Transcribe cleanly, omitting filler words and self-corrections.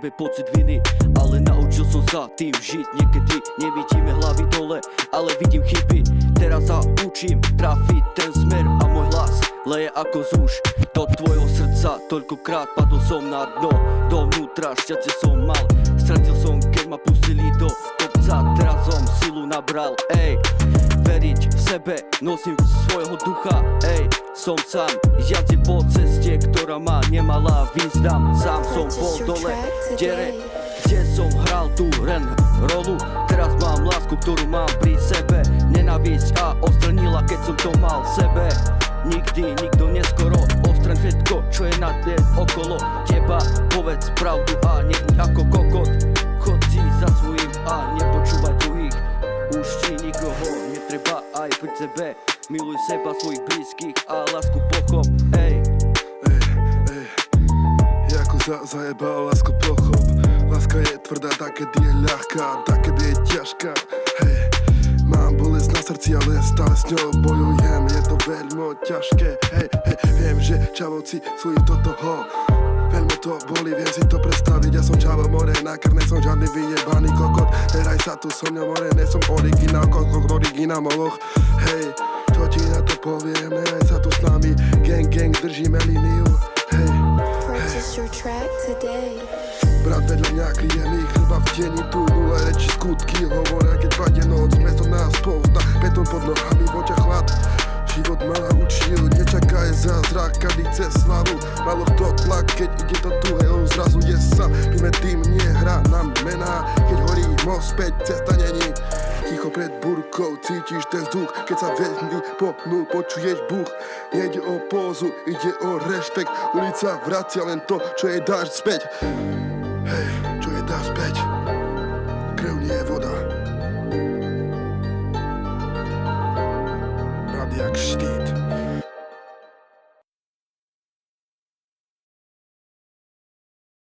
sebe pocit viny, ale naučil som sa tým žiť. Niekedy nevidíme hlavy dole, ale vidím chyby. Teraz sa učím trafiť ten smer a môj hlas leje ako zúž do tvojho srdca. Toľkokrát padol som na dno, dovnútra šťastie som mal. Stratil som, keď ma pustili do kopca, teraz som silu nabral. Ej, veriť v sebe, nosím svojho ducha. Ej, som sám, jazdím po ceste, ktorá ma nemala význam. Sám som bol dole v diere, kde som hral tú rolu. Teraz mám lásku, ktorú mám pri sebe. Nenávisť a odstranila, keď som to mal v sebe. Nikdy, nikto neskoro odstraň všetko, čo je na dne okolo teba. Povedz pravdu a nebuď ako kokot. Chod si za svojím a nepočúvaj druhých. Už ti nikoho netreba aj pri sebe. Miluj seba, svojich blízkych a lásku pochop. Ej, jako zajebal lásku pochop. Láska je tvrdá, tak kedy je ľahká, tak kedy je ťažká. Hej, mám bolesť na srdci, ale stále s ňou bojujem. Je to veľmi ťažké. Hej, viem, že čavovci sú i do toho. Veľmi to boli, viem si to predstaviť. Ja som čavo more, na krne som žiadny vyjebaný kokot. Heraj sa tu so mňou more, ne som originál, originál moloch. Hej, čo ti na to poviem, heraj sa tu s nami. Gang, držíme líniu. Hej, Purchase your track today. brat vedľa mňa kryje mi chleba v tieni. Tu nula reči, skutky hovoria, keď padne noc. Mesto nás pouta, betón pod nohami, v očiach chlad. Život ma naučil, nečakaj zázrak, každý chce slavu. Malo kto tlak, keď ide do tuhého, zrazu je sa. Víme tým nie hra nám mená, keď horí most späť, cesta není. Ticho pred búrkou, cítiš ten vzduch, keď sa veľmi pohnú, počuješ buch. Nejde o pózu, ide o rešpekt, ulica vracia len to, čo jej dáš späť.